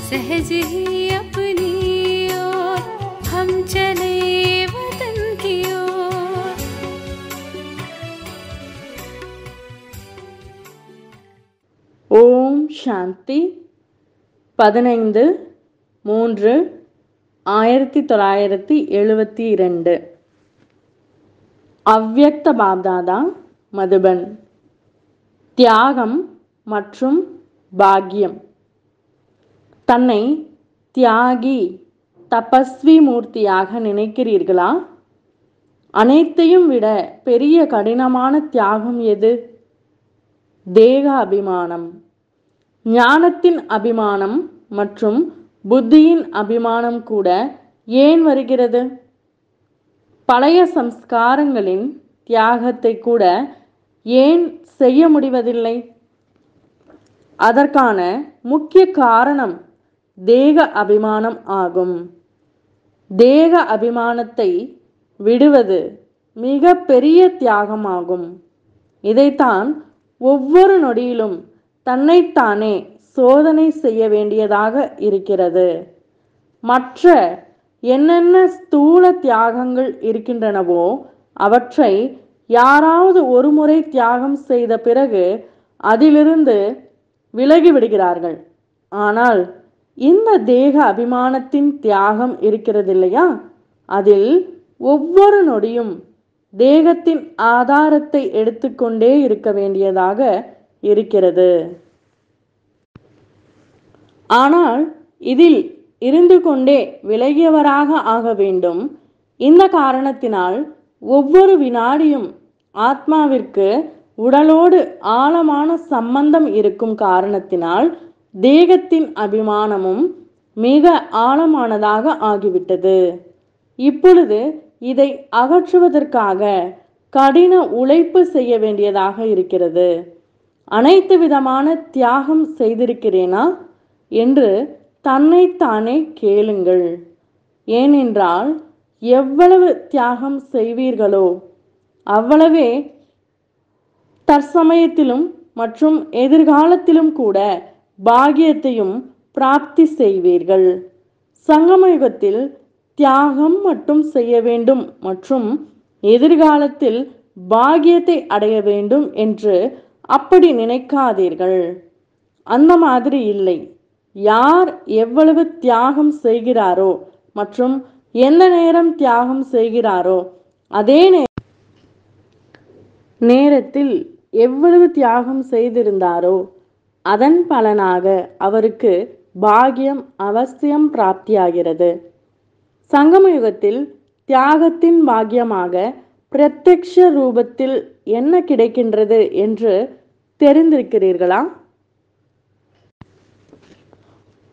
सहज ही अपनी ओर हम चले वतन की ओर। ஓம் சாந்தி 15/3/1972 அவ்யக்த பாப்தாதா மதுபன். தியாகம் மற்றும் பாக்கியம். தன்னை தியாகி தபஸ்வி மூர்த்தியாக நினைக்கிறீர்களா? அனைத்தையும் விட பெரிய கடினமான தியாகம் எது? தேக அபிமானம். ஞானத்தின் அபிமானம் மற்றும் புத்தியின் அபிமானம் கூட ஏன் வருகிறது? பழைய சம்ஸ்காரங்களின் தியாகத்தை கூட ஏன் செய்ய முடிவதில்லை? அதற்கான முக்கிய காரணம் தேக அபிமானம் ஆகும். தேக அபிமானத்தை விடுவது மிக பெரிய தியாகமாகும். இதைத்தான் ஒவ்வொரு நொடியிலும் தன்னைத்தானே சோதனை செய்ய வேண்டியதாக இருக்கிறது. மற்ற என்னென்ன ஸ்தூல தியாகங்கள் இருக்கின்றனவோ அவற்றை யாராவது ஒரு முறை தியாகம் செய்த பிறகு அதிலிருந்து விலகிவிடுகிறார்கள். ஆனால் இந்த தேக அபிமானத்தின் தியாகம் இருக்கிறதில்லையா, அதில் ஒவ்வொரு நொடியும் தேகத்தின் ஆதாரத்தை எடுத்துக்கொண்டே இருக்க வேண்டியதாக இருக்கிறது. ஆனால் இதில் இருந்து கொண்டே விலகியவராக ஆக வேண்டும். இந்த காரணத்தினால் ஒவ்வொரு வினாடியும் ஆத்மாவிற்கு உடலோடு ஆழமான சம்பந்தம் இருக்கும் காரணத்தினால் தேகத்தின் அபிமானமும் மிக ஆழமானதாக ஆகிவிட்டது. இப்பொழுது இதை அகற்றுவதற்காக கடின உழைப்பு செய்ய வேண்டியதாக இருக்கிறது. அனைத்து விதமான தியாகம் செய்திருக்கிறேனா என்று தன்னைத்தானே கேளுங்கள். ஏனென்றால் எவ்வளவு தியாகம் செய்வீர்களோ அவ்வளவே தற்சமயத்திலும் மற்றும் எதிர்காலத்திலும் கூட பாக்கியத்தையும் பிராப்தி செய்வீர்கள். சங்கமயுகத்தில் தியாகம் மட்டும் செய்ய வேண்டும் மற்றும் எதிர்காலத்தில் பாக்கியத்தை அடைய வேண்டும் என்று அப்படி நினைக்காதீர்கள். அந்த மாதிரி இல்லை. யார் எவ்வளவு தியாகம் செய்கிறாரோ மற்றும் எந்த நேரம் தியாகம் செய்கிறாரோ அதே நேரத்தில் எவ்வளவு தியாகம் செய்திருந்தாரோ அதன் பலனாக அவருக்கு பாக்கியம் அவசியம் பிராப்தியாகிறது. சங்கமயுகத்தில் தியாகத்தின் பாக்கியமாக பிரத்யக்ஷ ரூபத்தில் என்ன கிடைக்கின்றது என்று தெரிந்திருக்கிறீர்களா?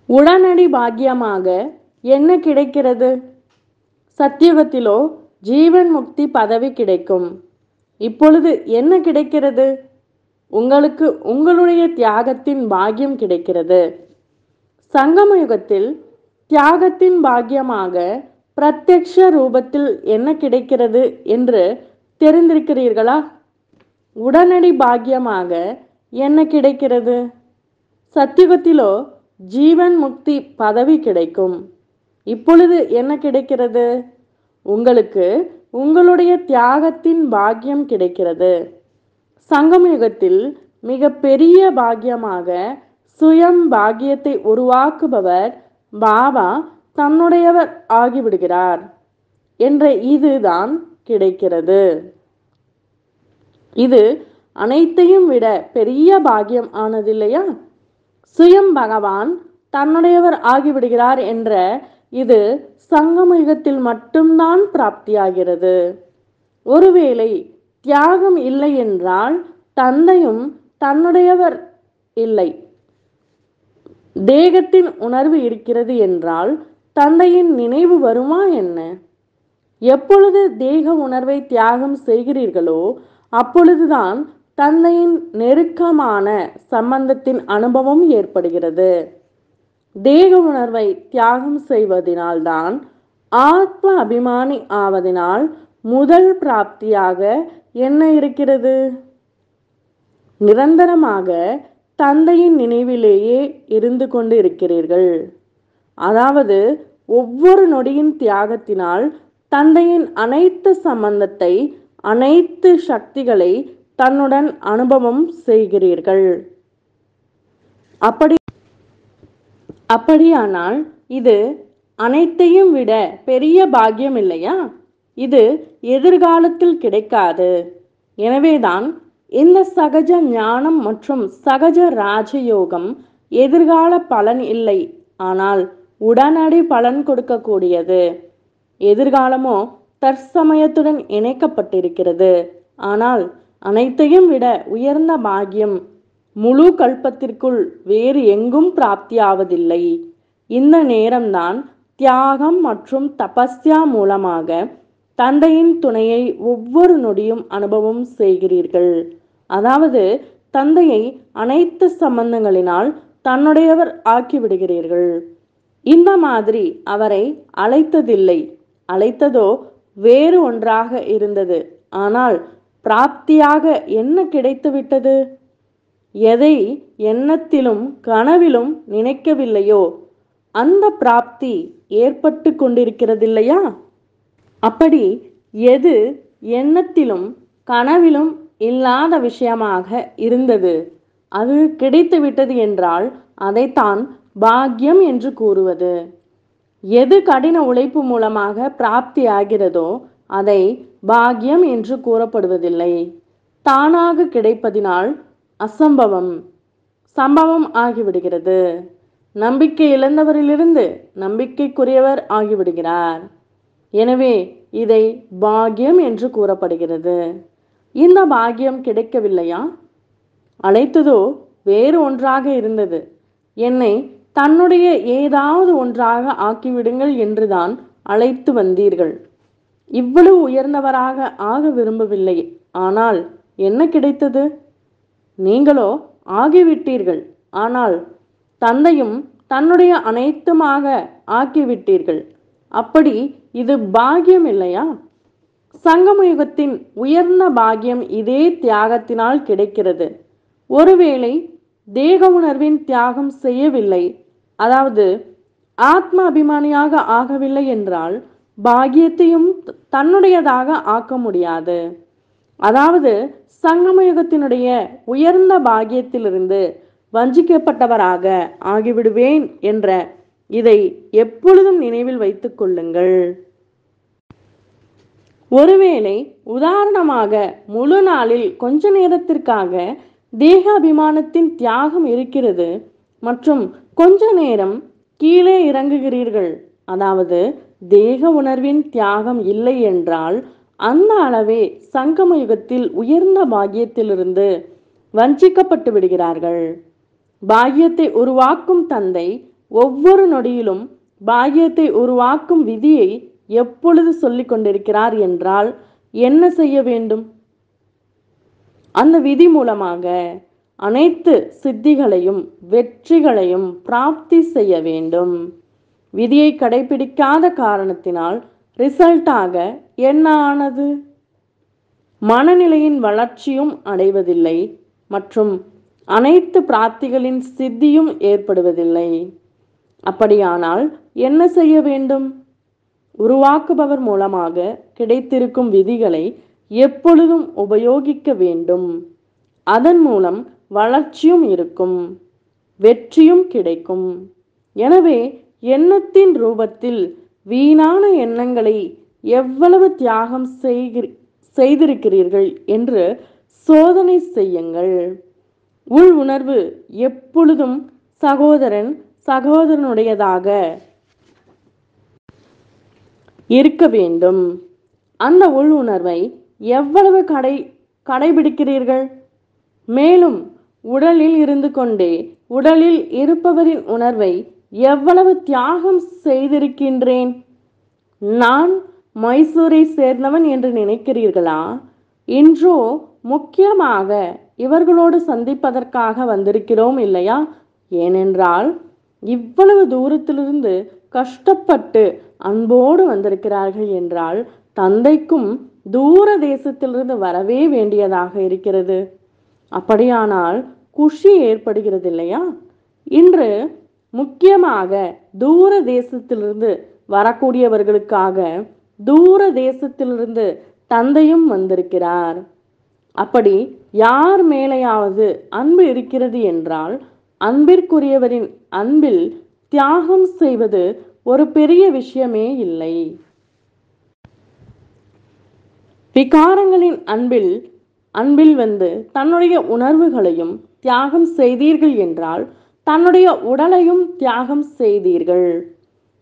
உடனடி பாக்கியமாக என்ன கிடைக்கிறது? சத்தியுகத்திலோ ஜீவன் முக்தி பதவி கிடைக்கும். இப்பொழுது என்ன கிடைக்கிறது? உங்களுக்கு உங்களுடைய தியாகத்தின் பாக்கியம் கிடைக்கிறது. சங்கமயுகத்தில் தியாகத்தின் பாக்கியமாக பிரத்யக்ஷ ரூபத்தில் என்ன கிடைக்கிறது என்று தெரிந்திருக்கிறீர்களா? உடனடி பாக்கியமாக என்ன கிடைக்கிறது? சத்தியுகத்திலோ ஜீவன் முக்தி பதவி கிடைக்கும். இப்பொழுது என்ன கிடைக்கிறது? உங்களுக்கு உங்களுடைய தியாகத்தின் பாக்கியம் கிடைக்கிறது. சங்கமயுகத்தில் மிக பெரிய பாக்கியமாக சுயம் பாக்கியத்தை உருவாக்குபவர் பாபா தன்னுடையவர் ஆகிவிடுகிறார் என்ற இதுதான் கிடைக்கிறது. இது அனைத்தையும் விட பெரிய பாக்கியம் ஆனதில்லையா? சுயம் பகவான் தன்னுடையவர் ஆகிவிடுகிறார் என்ற இது சங்கம யுகத்தில் மட்டும்தான் பிராப்தியாகிறது. ஒருவேளை தியாகம் இல்லை என்றால் தந்தையும் தன்னுடையவர் இல்லை. தேகத்தின் உணர்வு இருக்கிறது என்றால் தந்தையின் நினைவு வருமா என்ன? எப்பொழுது தேக உணர்வை தியாகம் செய்கிறீர்களோ அப்பொழுதுதான் தந்தையின் நெருக்கமான சம்பந்தத்தின் அனுபவம் ஏற்படுகிறது. தேக உணர்வை தியாகம் செய்வதனால்தான் ஆத்ம அபிமானி ஆவதனால் முதல் பிராப்தியாக என்ன இருக்கிறது? நிரந்தரமாக தந்தையின் நினைவிலேயே இருந்து கொண்டு இருக்கிறீர்கள். அதாவது ஒவ்வொரு நொடியின் தியாகத்தினால் தந்தையின் அனைத்து சம்பந்தத்தை, அனைத்து சக்திகளை தன்னுடன் அனுபவம் செய்கிறீர்கள். அப்படியானால் இது அனைத்தையும் விட பெரிய பாக்கியம் இல்லையா? இது எதிர்காலத்தில் கிடைக்காது. எனவேதான் இந்த சகஜ ஞானம் மற்றும் சகஜ ராஜயோகம் எதிர்கால பலன் இல்லை, ஆனால் உடனடி பலன் கொடுக்கக்கூடியது. எதிர்காலமோ தற்சமயத்துடன் இணைக்கப்பட்டிருக்கிறது. ஆனால் அனைத்தையும் விட உயர்ந்த பாக்கியம் முழு கல்பத்திற்குள் வேறு எங்கும் பிராப்தியாவதில்லை. இந்த நேரம்தான் தியாகம் மற்றும் தபஸ்யா மூலமாக தந்தையின் துணையை ஒவ்வொரு நொடியும் அனுபவம் செய்கிறீர்கள். அதாவது தந்தையை அனைத்து சம்பந்தங்களினால் தன்னுடையவர் ஆக்கிவிடுகிறீர்கள். இந்த மாதிரி அவரை அழைத்ததில்லை. அழைத்ததோ வேறு ஒன்றாக இருந்தது. ஆனால் பிராப்தியாக என்ன கிடைத்துவிட்டது? எதை எண்ணத்திலும் கனவிலும் நினைக்கவில்லையோ அந்த பிராப்தி ஏற்பட்டு கொண்டிருக்கிறதில்லையா? அப்படி எது எண்ணத்திலும் கனவிலும் இல்லாத விஷயமாக இருந்தது அது கிடைத்துவிட்டது என்றால் அதைத்தான் பாக்கியம் என்று கூறுவது. எது கடின உழைப்பு மூலமாக பிராப்தி ஆகிறதோ அதை பாக்கியம் என்று கூறப்படுவதில்லை. தானாக கிடைப்பதினால் அசம்பவம் சம்பவம் ஆகிவிடுகிறது. நம்பிக்கை இழந்தவரிலிருந்து நம்பிக்கைக்குரியவர் ஆகிவிடுகிறார். எனவே இதை பாக்கியம் என்று கூறப்படுகிறது. இந்த பாக்கியம் கிடைக்கவில்லையா? அழைத்ததோ வேறு ஒன்றாக இருந்தது. என்னை தன்னுடைய ஏதாவது ஒன்றாக ஆக்கிவிடுங்கள் என்றுதான் அழைத்து வந்தீர்கள். இவ்வளவு உயர்ந்தவராக ஆக விரும்பவில்லை. ஆனால் என்ன கிடைத்தது? நீங்களோ ஆகிவிட்டீர்கள். ஆனால் தந்தையும் தன்னுடைய அனைத்துமாக ஆக்கிவிட்டீர்கள். அப்படி இது பாக்கியம் இல்லையா? சங்கமயுகத்தின் உயர்ந்த பாக்கியம் இதே தியாகத்தினால் கிடைக்கிறது. ஒருவேளை தேக உணர்வின் தியாகம் செய்யவில்லை, அதாவது ஆத்ம அபிமானியாக ஆகவில்லை என்றால் பாக்கியத்தையும் தன்னுடையதாக ஆக்க முடியாது. அதாவது சங்கமயுகத்தினுடைய உயர்ந்த பாக்கியத்திலிருந்து வஞ்சிக்கப்பட்டவராக ஆகிவிடுவேன் என்ற இதை எப்பொழுதும் நினைவில் வைத்துக் கொள்ளுங்கள். ஒருவேளை உதாரணமாக முழு நாளில் கொஞ்ச நேரத்திற்காக தேக அபிமானத்தின் தியாகம் இருக்கிறது மற்றும் கொஞ்ச நேரம் கீழே இறங்குகிறீர்கள், அதாவது தேக உணர்வின் தியாகம் இல்லை என்றால் அந்த அளவே சங்கமயுகத்தில் உயர்ந்த பாக்கியத்திலிருந்து வஞ்சிக்கப்பட்டு விடுகிறார்கள். பாக்கியத்தை உருவாக்கும் தந்தை ஒவ்வொரு நொடியிலும் பாக்கியத்தை உருவாக்கும் விதியை எப்பொழுது சொல்லிக் கொண்டிருக்கிறார் என்றால் என்ன செய்ய வேண்டும்? அந்த விதி மூலமாக அனைத்து சித்திகளையும் வெற்றிகளையும் பிராப்தி செய்ய வேண்டும். விதியை கடைபிடிக்காத காரணத்தினால் ரிசல்ட்டாக என்ன ஆனது? மனநிலையின் வளர்ச்சியும் அடைவதில்லை மற்றும் அனைத்து பிராப்திகளின் சித்தியும் ஏற்படுவதில்லை. அப்படியானால் என்ன செய்ய வேண்டும்? உருவாக்குபவர் மூலமாக கிடைத்திருக்கும் விதிகளை எப்பொழுதும் உபயோகிக்க வேண்டும். அதன் மூலம் வளர்ச்சியும் இருக்கும், வெற்றியும் கிடைக்கும். எனவே எண்ணத்தின் ரூபத்தில் வீணான எண்ணங்களை எவ்வளவு தியாகம் செய்திருக்கிறீர்கள் என்று சோதனை செய்யுங்கள். உள் உணர்வு எப்பொழுதும் சகோதரனுடையதாக இருக்க வேண்டும். அந்த உள்ளுணர்வை எவ்வளவு கடைபிடிக்கிறீர்கள்? மேலும் உடலில் இருந்து கொண்டே உடலில் இருப்பவரின் உணர்வை எவ்வளவு தியாகம் செய்திருக்கின்றேன்? நான் மைசூரை சேர்ந்தவன் என்று நினைக்கிறீர்களா? இன்றோ முக்கியமாக இவர்களோடு சந்திப்பதற்காக வந்திருக்கிறோம் இல்லையா? ஏனென்றால் இவ்வளவு தூரத்திலிருந்து கஷ்டப்பட்டு அன்போடு வந்திருக்கிறார்கள் என்றால் தந்தைக்கும் தூர தேசத்திலிருந்து வரவே வேண்டியதாக இருக்கிறது. அப்படியானால் குஷி ஏற்படுகிறது இல்லையா? இன்று முக்கியமாக தூர தேசத்திலிருந்து வரக்கூடியவர்களுக்காக தூர தேசத்திலிருந்து தந்தையும் வந்திருக்கிறார். அப்படி யார் மேலேயாவது அன்பு இருக்கிறது என்றால் அன்பிற்குரியவரின் அன்பில் தியாகம் செய்வது ஒரு பெரிய விஷயமே இல்லை. விகாரங்களின் அன்பில் வந்து தன்னுடைய உணர்வுகளையும் தியாகம் செய்தீர்கள் என்றால் தன்னுடைய உடலையும் தியாகம் செய்தீர்கள்.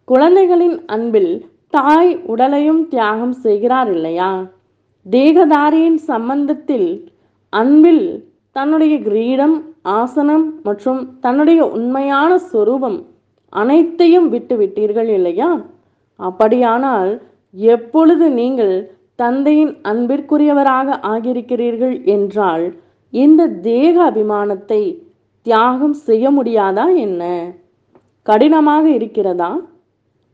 குழந்தைகளின் அன்பில் தாய் உடலையும் தியாகம் செய்கிறார் இல்லையா? தேகதாரியின் சம்பந்தத்தில் அன்பில் தன்னுடைய கிரீடம், ஆசனம் மற்றும் தன்னுடைய உண்மையான சொரூபம் அனைத்தையும் விட்டு விட்டீர்கள் இல்லையா? அப்படியானால் எப்பொழுது நீங்கள் தந்தையின் அன்பிற்குரியவராக ஆகியிருக்கிறீர்கள் என்றால் இந்த தேக அபிமானத்தை தியாகம் செய்ய முடியாதா என்ன? கடினமாக இருக்கிறதா?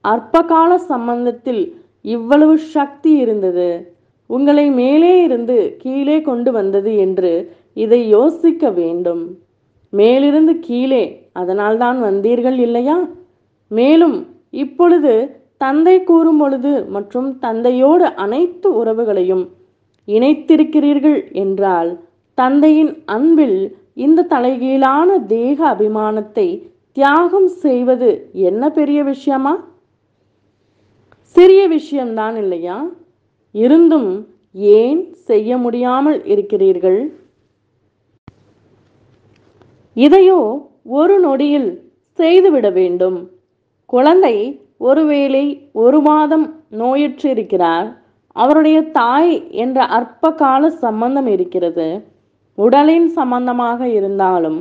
அற்பகால சம்பந்தத்தில் இவ்வளவு சக்தி இருந்தது, உங்களை மேலே இருந்து கீழே கொண்டு வந்தது என்று இதை யோசிக்க வேண்டும். மேலிருந்து கீழே அதனால்தான் வந்தீர்கள் இல்லையா? மேலும் இப்பொழுது தந்தை கூறும் பொழுது மற்றும் தந்தையோடு அனைத்து உறவுகளையும் இணைத்திருக்கிறீர்கள் என்றால் தந்தையின் அன்பில் இந்த தலைகீழான தேக அபிமானத்தை தியாகம் செய்வது என்ன பெரிய விஷயமா? சிறிய விஷயம்தான் இல்லையா? இருந்தும் ஏன் செய்ய முடியாமல் இருக்கிறீர்கள்? இதையோ ஒரு நொடியில் செய்துவிட வேண்டும். குழந்தை ஒருவேளை 1 மாதம் நோயுற்று இருக்கிறார். அவருடைய தாய் என்ற அற்ப கால சம்பந்தம் இருக்கிறது. உடலின் சம்பந்தமாக இருந்தாலும்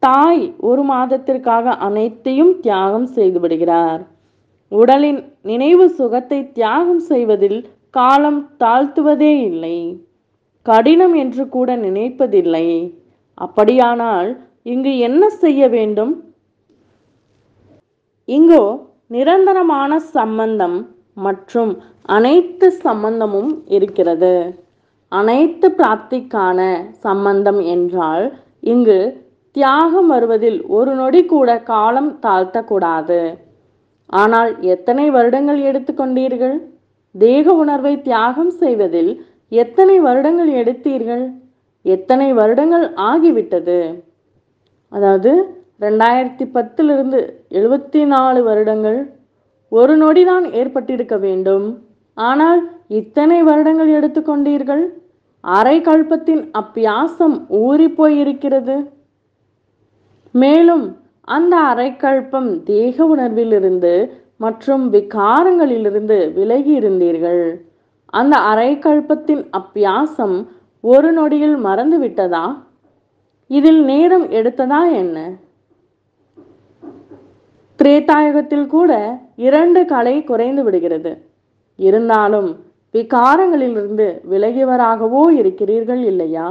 தாய் 1 மாதத்திற்காக அனைத்தையும் தியாகம் செய்து விடுகிறார். உடலின் நினைவு சுகத்தை தியாகம் செய்வதில் காலம் தாழ்த்துவதே இல்லை, கடினம் என்று கூட நினைப்பதில்லை. அப்படியானால் இங்கு என்ன செய்ய வேண்டும்? இங்கோ நிரந்தரமான சம்பந்தம் மற்றும் அனைத்து சம்பந்தமும் இருக்கிறது. அனைத்து பிராப்திக்கான சம்பந்தம் என்றால் இங்கு தியாகம் வருவதில் ஒரு நொடி கூட காலம் தாழ்த்தக்கூடாது. ஆனால் எத்தனை வருடங்கள் எடுத்துக்கொண்டீர்கள்? தேக உணர்வை தியாகம் செய்வதில் எத்தனை வருடங்கள் எடுத்தீர்கள்? எத்தனை வருடங்கள் ஆகிவிட்டது? அதாவது 2010 74 வருடங்கள். ஒரு நொடிதான் ஏற்பட்டிருக்க வேண்டும். ஆனால் இத்தனை வருடங்கள் எடுத்துக்கொண்டீர்கள். அரை கல்பத்தின் அப்பியாசம் ஊறி போயிருக்கிறது. மேலும் அந்த அரைக்கல்பம் தேக உணர்விலிருந்து மற்றும் விகாரங்களிலிருந்து விலகி இருந்தீர்கள். அந்த அரைக்கல்பத்தின் அப்பியாசம் ஒரு நொடியில் மறந்து விட்டதா? இதில் நேரம் எடுத்ததா என்ன? திரேதாயுகத்தில் கூட 2 கலை குறைந்து விடுகிறது. இருந்தாலும் விகாரங்களிலிருந்து விலகியவராகவோ இருக்கிறீர்கள் இல்லையா?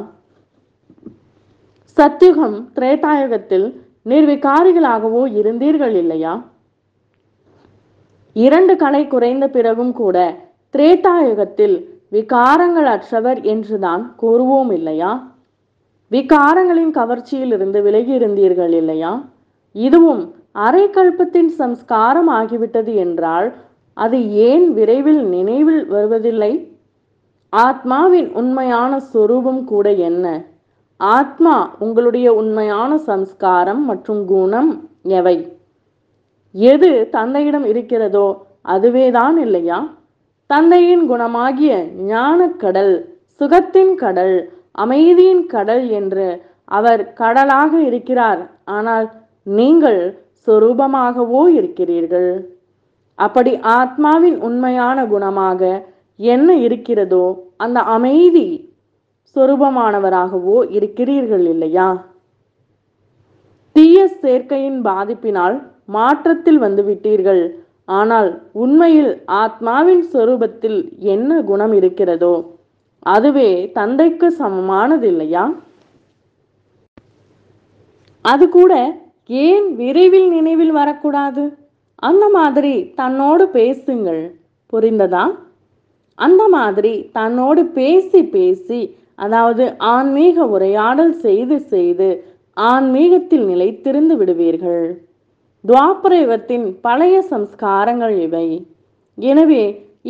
சத்யுகம் திரேதாயுகத்தில் நிர்விகாரிகளாகவோ இருந்தீர்கள் இல்லையா? 2 கலை குறைந்த பிறகும் கூட திரேதாயுகத்தில் விகாரங்கள் அற்றவர் என்றுதான் கூறுவோம் இல்லையா? விகாரங்களின் கவர்ச்சியில் இருந்து விலகி இருந்தீர்கள் இல்லையா? இதுவும் அரை கல்பத்தின் சம்ஸ்காரம் ஆகிவிட்டது என்றால் அது ஏன் விரைவில் நினைவில் வருவதில்லை? ஆத்மாவின் உண்மையான சொரூபம் கூட என்ன? ஆத்மா உங்களுடைய உண்மையான சம்ஸ்காரம் மற்றும் குணம் எவை? எது தந்தையிடம் இருக்கிறதோ அதுவேதான் இல்லையா? தந்தையின் குணமாகிய ஞான கடல், சுகத்தின் கடல், அமைதியின் கடல் என்று அவர் கடலாக இருக்கிறார். ஆனால் நீங்கள் சொரூபமாகவோ இருக்கிறீர்கள். அப்படி ஆத்மாவின் உண்மையான குணமாக என்ன இருக்கிறதோ அந்த அமைதி சொரூபமானவராகவோ இருக்கிறீர்கள் இல்லையா? தீய சேர்க்கையின் பாதிப்பினால் மாற்றத்தில் வந்து விட்டீர்கள். ஆனால் உண்மையில் ஆத்மாவின் சொரூபத்தில் என்ன குணம் இருக்கிறதோ அதுவே தந்தைக்கு சமமானது இல்லையா? அது கூட ஏன் விரைவில் நினைவில் வரக்கூடாது? அந்த மாதிரி தன்னோடு பேசுங்கள். புரிந்ததா? அந்த மாதிரி தன்னோடு பேசி பேசி, அதாவது ஆன்மீக உரையாடல் செய்து செய்து ஆன்மீகத்தில் நிலைத்திருந்து விடுவீர்கள். துவாபர யுகத்தின் பழைய சம்ஸ்காரங்கள் இவை. எனவே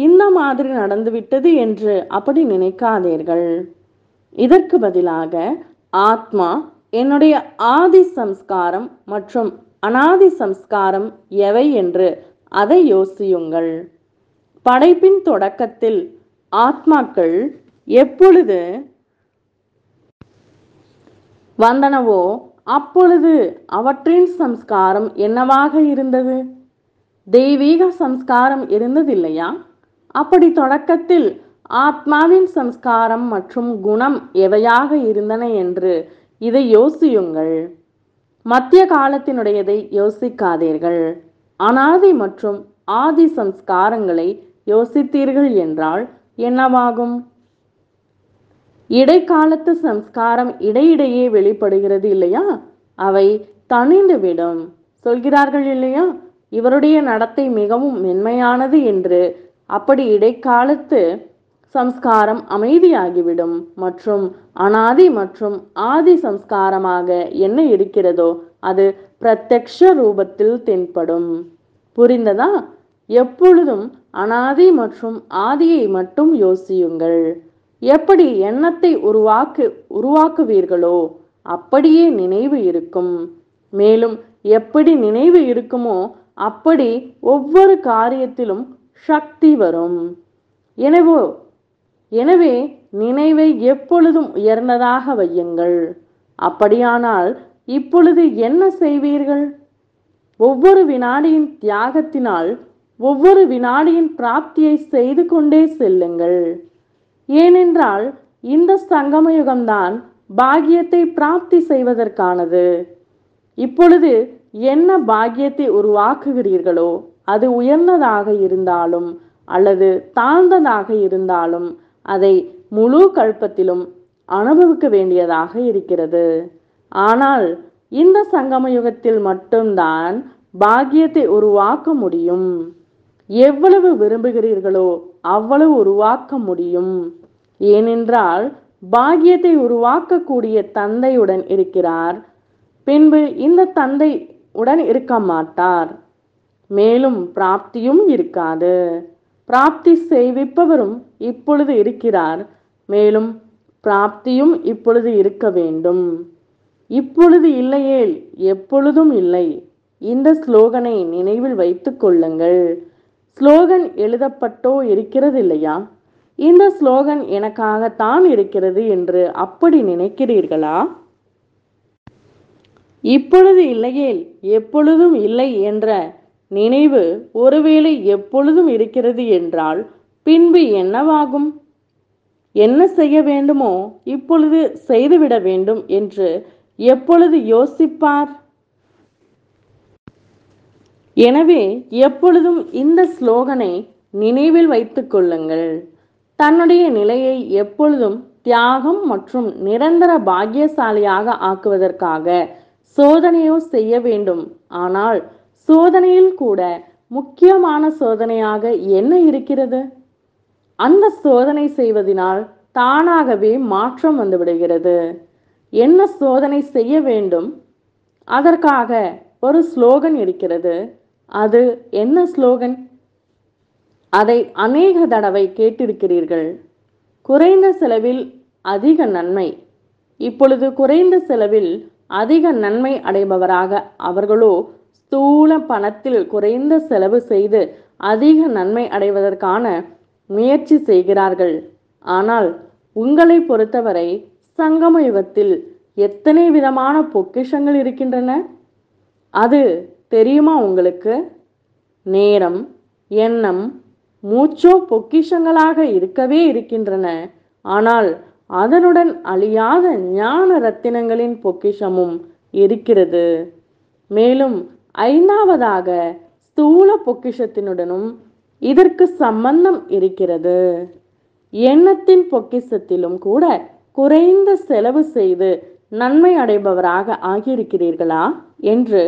இந்த மாதிரி நடந்துவிட்டது என்று அப்படி நினைக்காதீர்கள். இதற்கு பதிலாக ஆத்மா என்னுடைய ஆதி சம்ஸ்காரம் மற்றும் அனாதி சம்ஸ்காரம் எவை என்று அதை யோசியுங்கள். படைப்பின் தொடக்கத்தில் ஆத்மாக்கள் எப்பொழுது வந்தனவோ அப்பொழுது அவற்றின் சம்ஸ்காரம் என்னவாக இருந்தது? தெய்வீக சம்ஸ்காரம் இருந்ததில்லையா? அப்படி தொடக்கத்தில் ஆத்மாவின் சம்ஸ்காரம் மற்றும் குணம் எவையாக இருந்தன என்று இதை யோசியுங்கள். மத்திய காலத்தினுடையதை யோசிக்காதீர்கள். அனாதி மற்றும் ஆதி சம்ஸ்காரங்களை யோசித்தீர்கள் என்றால் என்னவாகும்? இடைக்காலத்து சம்ஸ்காரம் இடையிடையே வெளிப்படுகிறது இல்லையா? அவை தணிந்துவிடும் சொல்கிறார்கள் இல்லையா? இவருடைய நடத்தை மிகவும் மென்மையானது என்று. அப்படி இடைக்காலத்து சம்ஸ்காரம் அமைதியாகிவிடும் மற்றும் அனாதி மற்றும் ஆதி சம்ஸ்காரமாக என்ன இருக்கிறதோ அது பிரத்யக்ஷ ரூபத்தில் தென்படும். புரிந்ததா? எப்பொழுதும் அனாதி மற்றும் ஆதியை மட்டும் யோசியுங்கள். எப்படி எண்ணத்தை உருவாக்குவீர்களோ அப்படியே நினைவு இருக்கும். மேலும் எப்படி நினைவு இருக்குமோ அப்படி ஒவ்வொரு காரியத்திலும் சக்தி வரும். எனவே நினைவை எப்பொழுதும் உயர்ந்ததாக வையுங்கள். அப்படியானால் இப்பொழுது என்ன செய்வீர்கள்? ஒவ்வொரு வினாடியின் தியாகத்தினால் ஒவ்வொரு வினாடியின் பிராப்தியை செய்து கொண்டே செல்லுங்கள். ஏனென்றால் இந்த சங்கமயுகம்தான் பாக்கியத்தை பிராப்தி செய்வதற்கானது. இப்பொழுது என்ன பாக்கியத்தை உருவாக்குகிறீர்களோ அது உயர்ந்ததாக இருந்தாலும் அல்லது தாழ்ந்ததாக இருந்தாலும் அதை முழு கல்பத்திலும் அனுபவிக்க வேண்டியதாக இருக்கிறது. ஆனால் இந்த சங்கம யுகத்தில் மட்டும்தான் பாக்கியத்தை உருவாக்க முடியும். எவ்வளவு விரும்புகிறீர்களோ அவ்வளவு உருவாக்க முடியும். ஏனென்றால் பாக்கியத்தை உருவாக்கக்கூடிய தந்தையுடன் இருக்கிறார். பின்பு இந்த தந்தை உடன் இருக்க மாட்டார். மேலும் பிராப்தியும் இருக்காது. பிராப்தி செய்விப்பவரும் இப்பொழுது இருக்கிறார். மேலும் பிராப்தியும் இப்பொழுது இருக்க வேண்டும். இப்பொழுது இல்லையேல் எப்பொழுதும் இல்லை. இந்த ஸ்லோகனை நினைவில் வைத்துக் கொள்ளுங்கள். ஸ்லோகன் எழுதப்பட்டோ இருக்கிறது இல்லையா? இந்த ஸ்லோகன் எனக்காகத்தான் இருக்கிறது என்று அப்படி நினைக்கிறீர்களா? இப்பொழுது இல்லையேல் எப்பொழுதும் இல்லை என்ற நினைவு ஒருவேளை எப்பொழுதும் இருக்கிறது என்றால் பின்பு என்னவாகும்? என்ன செய்ய வேண்டுமோ இப்பொழுது செய்துவிட வேண்டும் என்று எப்பொழுது யோசிப்பார்? எனவே எப்பொழுதும் இந்த ஸ்லோகனை நினைவில் வைத்துக் கொள்ளுங்கள். தன்னுடைய நிலையை எப்பொழுதும் தியாகம் மற்றும் நிரந்தர பாக்கியசாலியாக ஆக்குவதற்காக சோதனையோ செய்ய வேண்டும். ஆனால் சோதனையில் கூட முக்கியமான சோதனையாக என்ன இருக்கிறது? அந்த சோதனை செய்வதனால் தானாகவே மாற்றம் வந்துவிடுகிறது. என்ன சோதனை செய்ய வேண்டும்? அதற்காக ஒரு ஸ்லோகன் இருக்கிறது. அது என்ன ஸ்லோகன்? அதை அநேக தடவை கேட்டிருக்கிறீர்கள். குறைந்த செலவில் அதிக நன்மை. இப்பொழுது குறைந்த செலவில் அதிக நன்மை அடைபவராக அவர்களோ ஸ்தூல பணத்தில் குறைந்த செலவு செய்து அதிக நன்மை அடைவதற்கான முயற்சி செய்கிறார்கள். ஆனால் உங்களை பொறுத்தவரை சங்கம யுகத்தில் எத்தனை விதமான பொக்கிஷங்கள் இருக்கின்றன? அது தெரியுமா உங்களுக்கு? நேரம், எண்ணம், மூச்சோ பொக்கிஷங்களாக இருக்கவே இருக்கின்றன. ஆனால் அதனுடன் அழியாத ஞான ரத்தினங்களின் பொக்கிஷமும் இருக்கிறது. மேலும் ஐந்தாவதாக ஸ்தூல பொக்கிஷத்தினுடனும் இதற்கு சம்பந்தம் இருக்கிறது. எண்ணத்தின் பொக்கிஷத்திலும் கூட குறைந்த செலவு செய்து நன்மை அடைபவராக ஆகியிருக்கிறீர்களா என்று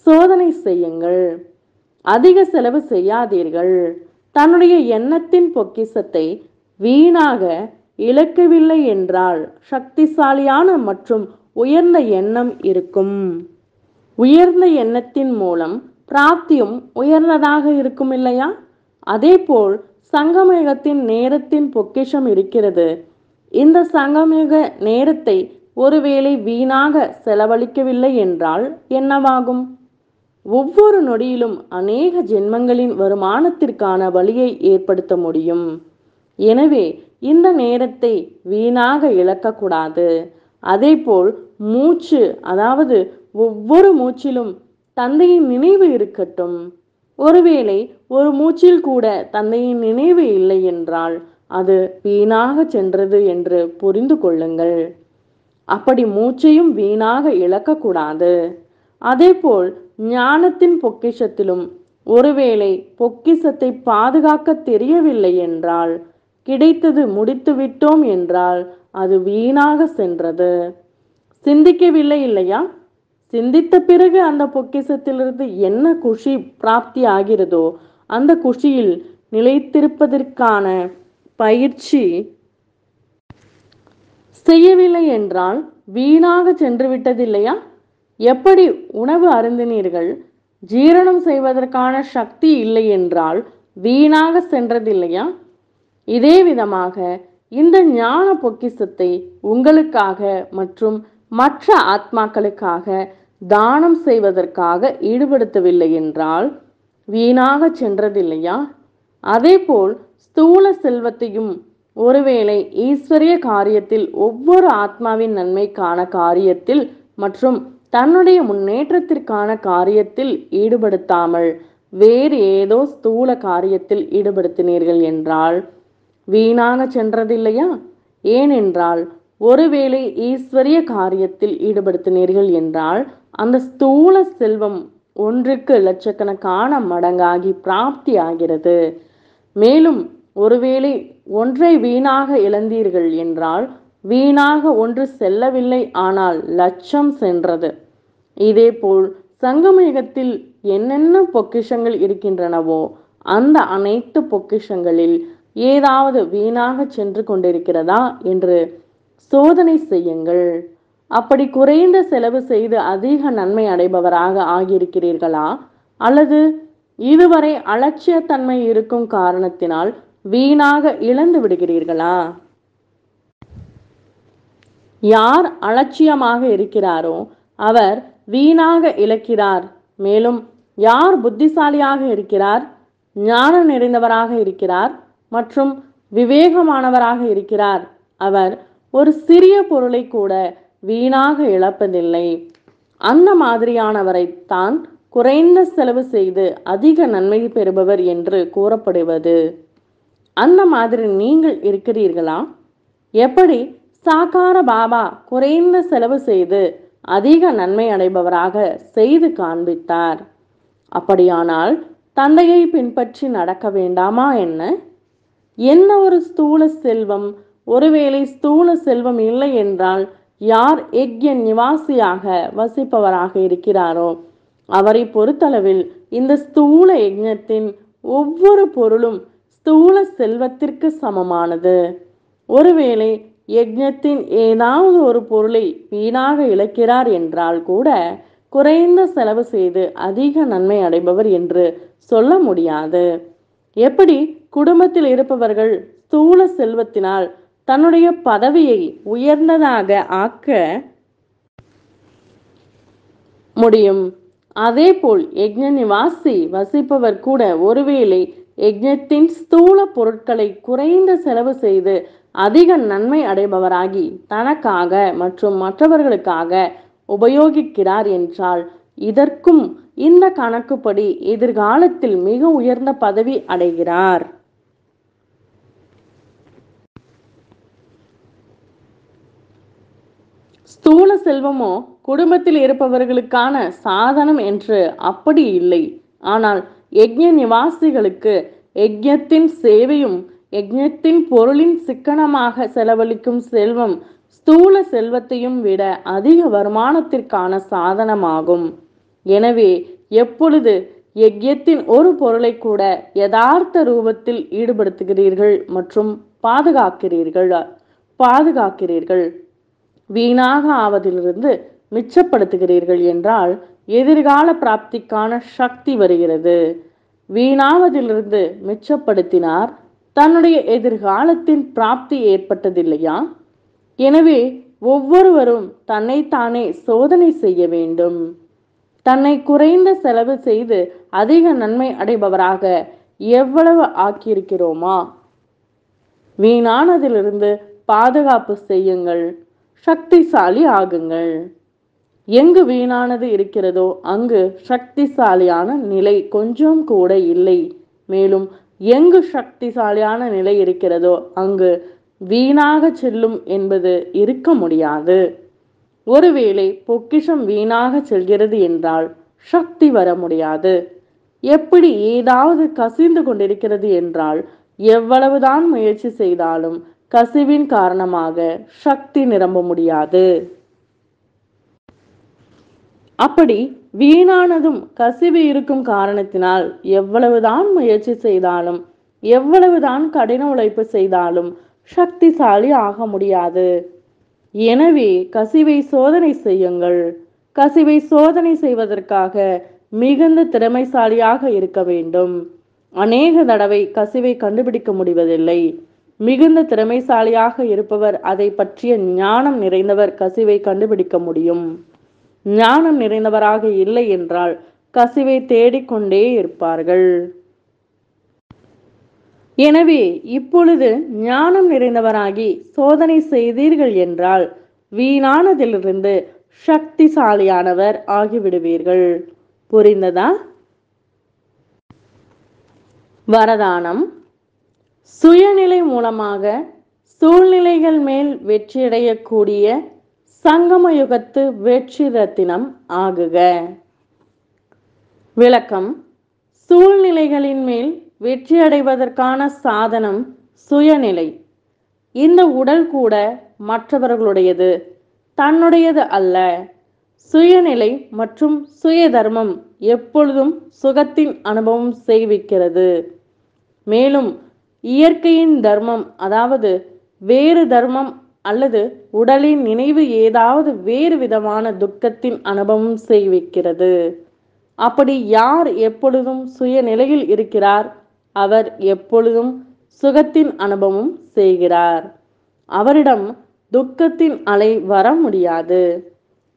சோதனை செய்யுங்கள். அதிக செலவு செய்யாதீர்கள். தன்னுடைய எண்ணத்தின் பொக்கிஷத்தை வீணாக இழக்கவில்லை என்றால் சக்திசாலியான மற்றும் உயர்ந்த எண்ணம் இருக்கும். உயர்ந்த எண்ணத்தின் மூலம் பிராப்தியும் உயர்ந்ததாக இருக்கும் இல்லையா? அதேபோல் சங்கமயுகத்தின் நேரத்தின் பொக்கிஷம் இருக்கிறது. இந்த சங்கமயுக நேரத்தை ஒருவேளை வீணாக செலவழிக்கவில்லை என்றால் என்னவாகும்? ஒவ்வொரு நொடியிலும் அநேக ஜென்மங்களின் வருமானத்திற்கான வழியை ஏற்படுத்த முடியும். எனவே இந்த நேரத்தை வீணாக இழக்கக்கூடாது. அதேபோல் மூச்சு, அதாவது ஒவ்வொரு மூச்சிலும் தந்தையின் நினைவு இருக்கட்டும். ஒருவேளை ஒரு மூச்சில் கூட தந்தையின் நினைவு இல்லை என்றால் அது வீணாக சென்றது என்று புரிந்து கொள்ளுங்கள். அப்படி மூச்சையும் வீணாக இழக்கக்கூடாது. அதேபோல் ஞானத்தின் பொக்கிஷத்திலும் ஒருவேளை பொக்கிஷத்தை பாதுகாக்க தெரியவில்லை என்றால், கிடைத்தது முடித்து விட்டோம் என்றால் அது வீணாக சென்றது. சிந்திக்கவில்லை இல்லையா? சிந்தித்த பிறகு அந்த பொக்கிஷத்திலிருந்து என்ன குஷி பிராப்தி ஆகிறதோ அந்த குஷியில் நிலைத்திருப்பதற்கான பயிற்சி செய்யவில்லை என்றால் வீணாக சென்று விட்டதில்லையா? எப்படி உணவு அருந்தினீர்கள், ஜீரணம் செய்வதற்கான சக்தி இல்லை என்றால் வீணாக சென்றதில்லையா? இதே விதமாக இந்த ஞான பொக்கிஷத்தை உங்களுக்காக மற்றும் மற்ற ஆத்மாக்களுக்காக தானம் செய்வதற்காக ஈடுபடுத்தவில்லை என்றால் வீணாக சென்றதில்லையா? அதேபோல் ஸ்தூல செல்வத்தையும் ஒருவேளை ஈஸ்வரிய காரியத்தில், ஒவ்வொரு ஆத்மாவின் நன்மைக்கான காரியத்தில் மற்றும் தன்னுடைய முன்னேற்றத்திற்கான காரியத்தில் ஈடுபடுத்தாமல் வேறு ஏதோ ஸ்தூல காரியத்தில் ஈடுபடுத்தினீர்கள் என்றால் வீணாக சென்றதில்லையா? ஏனென்றால் ஒருவேளை ஈஸ்வரிய காரியத்தில் ஈடுபடுத்தினீர்கள் என்றால் அந்த ஸ்தூல செல்வம் ஒன்றுக்கு லட்சக்கணக்கான மடங்காகி பிராப்தி ஆகிறது. மேலும் ஒருவேளை ஒன்றை வீணாக இழந்தீர்கள் என்றால் வீணாக ஒன்று செல்லவில்லை, ஆனால் லட்சம் சென்றது. இதேபோல் சங்கமயுகத்தில் என்னென்ன பொக்கிஷங்கள் இருக்கின்றனவோ அந்த அனைத்து பொக்கிஷங்களில் ஏதாவது வீணாக சென்று கொண்டிருக்கிறதா என்று சோதனை செய்யுங்கள். அப்படி குறைந்த செலவு செய்து அதிக நன்மை அடைபவராக ஆகியிருக்கிறீர்களா? அல்லது இதுவரை அலட்சியத்தன்மை இருக்கும் காரணத்தினால் வீணாக இழந்து விடுகிறீர்களா? யார் அலட்சியமாக இருக்கிறாரோ அவர் வீணாக இழக்கிறார். மேலும் யார் புத்திசாலியாக இருக்கிறார், ஞானம் நிறைந்தவராக இருக்கிறார் மற்றும் விவேகமானவராக இருக்கிறார், அவர் ஒரு சிறிய பொருளை கூட வீணாக இழப்பதில்லை. அந்த மாதிரியானவரை தான் குறைந்த செலவு செய்து அதிக நன்மை பெறுபவர் என்று கூறப்படுவது. அந்த மாதிரி நீங்கள் இருக்கிறீர்களா? எப்படி சாகார பாபா குறைந்த செலவு செய்து அதிக நன்மை அடைபவராக செய்து காண்பித்தார். அப்படியானால் தந்தையை பின்பற்றி நடக்க வேண்டாமா என்ன? என்ன ஒரு ஸ்தூல செல்வம், ஒருவேளை ஸ்தூல செல்வம் இல்லை என்றால் யார் யக்ஞ நிவாசியாக வசிப்பவராக இருக்கிறாரோ அவரை பொறுத்தளவில் இந்த ஸ்தூல யஜ்ஞத்தின் ஒவ்வொரு பொருளும் ஸ்தூல செல்வத்திற்கு சமமானது. ஒருவேளை யஜ்ஞத்தின் ஏதாவது ஒரு பொருளை வீணாக இழக்கிறார் என்றால் கூட குறைந்த செலவு செய்து அதிக நன்மை அடைபவர் என்று சொல்ல முடியாது. எப்படி குடும்பத்தில் இருப்பவர்கள் ஸ்தூல செல்வத்தினால் தன்னுடைய பதவியை உயர்ந்ததாக ஆக்க முடியும், அதேபோல் யஜ்ஞ நிவாசி வசிப்பவர் கூட ஒருவேளை யஜ்ஞத்தின் ஸ்தூல பொருட்களை குறைந்த செலவு செய்து அதிக நன்மை அடைபவராகி தனக்காக மற்றும் மற்றவர்களுக்காக உபயோகிக்கிறார் என்றால் இதற்கும் இந்த கணக்குப்படி எதிர்காலத்தில் மிக உயர்ந்த பதவி அடைகிறார். ஸ்தூல செல்வமோ குடும்பத்தில் இருப்பவர்களுக்கான சாதனம் என்று அப்படி இல்லை. ஆனால் யஜ்ஞ நிவாசிகளுக்கு யஜ்ஞத்தின் சேவையும் யஜ்ஞத்தின் பொருளின் சிக்கனமாக செலவழிக்கும் செல்வம் ஸ்தூல செல்வத்தையும் விட அதிக வருமானத்திற்கான சாதனமாகும். எனவே எப்பொழுது யஜ்ஞத்தின் ஒரு பொருளை கூட யதார்த்த ரூபத்தில் ஈடுபடுத்துகிறீர்கள் மற்றும் பாதுகாக்கிறீர்கள், வீணாக ஆவதிலிருந்து மிச்சப்படுத்துகிறீர்கள் என்றால் எதிர்கால பிராப்திக்கான சக்தி வருகிறது. வீணாவதிலிருந்து மிச்சப்படுத்தினார் தன்னுடைய எதிர்காலத்தின் பிராப்தி ஏற்பட்டதில்லையா? எனவே ஒவ்வொருவரும் தன்னைத்தானே சோதனை செய்ய வேண்டும். தன்னை குறைந்த செலவு செய்து அதிக நன்மை அடைபவராக எவ்வளவு ஆக்கியிருக்கிறோமா? வீணானதிலிருந்து பாதுகாப்பு செய்யுங்கள், சக்திசாலி ஆகுங்கள். எங்கு வீணானது இருக்கிறதோ அங்கு சக்திசாலியான நிலை கொஞ்சம் கூட இல்லை. மேலும் எங்கு சக்திசாலியான நிலை இருக்கிறதோ அங்கு வீணாக செல்லும் என்பது இருக்க முடியாது. ஒருவேளை பொக்கிஷம் வீணாக செல்கிறது என்றால் சக்தி வர முடியாது. எப்படி ஏதாவது கசிந்து கொண்டிருக்கிறது என்றால் எவ்வளவுதான் முயற்சி செய்தாலும் கசிவின் காரணமாக சக்தி நிரம்ப முடியாது. அப்படி வீணானதும் கசிவு இருக்கும் காரணத்தினால் எவ்வளவுதான் முயற்சி செய்தாலும் எவ்வளவுதான் கடின உழைப்பு செய்தாலும் சக்திசாலி ஆக முடியாது. எனவே கசிவை சோதனை செய்யுங்கள். கசிவை சோதனை செய்வதற்காக மிகுந்த திறமைசாலியாக இருக்க வேண்டும். அநேக தடவை கசிவை கண்டுபிடிக்க முடிவதில்லை. மிகுந்த திறமைசாலியாக இருப்பவர், அதை பற்றிய ஞானம் நிறைந்தவர் கசிவை கண்டுபிடிக்க முடியும். ஞானம் நிறைந்தவராக இல்லை என்றால் கசிவை தேடிக்கொண்டே இருப்பார்கள். எனவே இப்பொழுது ஞானம் நிறைந்தவராகி சோதனை செய்தீர்கள் என்றால் வீணானதிலிருந்து சக்திசாலியானவர் ஆகிவிடுவீர்கள். புரிந்ததா? வரதானம். சுயநிலை மூலமாக சூழ்நிலைகள் மேல் வெற்றியடையக்கூடிய சங்கம யுகத்து வெற்றி ரத்தினம் ஆகுக. விளக்கம். சூழ்நிலைகளின் மேல் வெற்றியடைவதற்கான சாதனம் சுயநிலை. இந்த உடல் கூட மற்றவர்களுடையது, தன்னுடையது அல்ல. சுயநிலை மற்றும் சுய தர்மம் எப்பொழுதும் சுகத்தின் அனுபவம் செய்விக்கிறது. மேலும் இயற்கையின் தர்மம், அதாவது வேறு தர்மம் அல்லது உடலின் நினைவு ஏதாவது வேறு விதமான துக்கத்தின் அனுபவம் செய்விக்கிறது. அப்படி யார் எப்பொழுதும் சுயநிலையில் இருக்கிறார், அவர் எப்பொழுதும் சுகத்தின் அனுபவம் செய்கிறார். அவரிடம் துக்கத்தின் அலை வர முடியாது.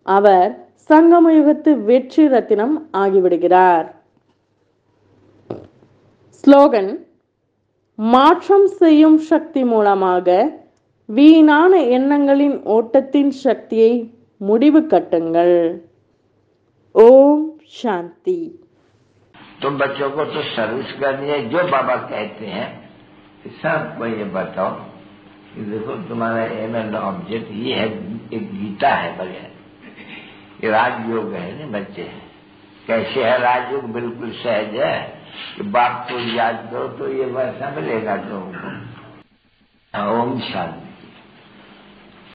அவர் சங்கமயுகத்து வெற்றி ரத்தினம் ஆகிவிடுகிறார். ஸ்லோகன். மாற்றம் செய்யும் சக்தி மூலமாக வீணான எண்ணங்களின் ஓட்டத்தின் சக்தியை முடிவு கட்டுங்கள். ஓம் शांति। तुम बच्चों को तो सर्विस करनी है। जो बाबा कहते हैं सबको ये बताओ कि देखो तुम्हारा एम एंड ऑब्जेक्ट ये है, एक गीता है बगैर, ये राजयोग है ना बच्चे। कैसे है राजयोग? बिल्कुल सहज है कि बाप को याद करो तो ये वैसा मिलेगा तुमको। ओम शांति।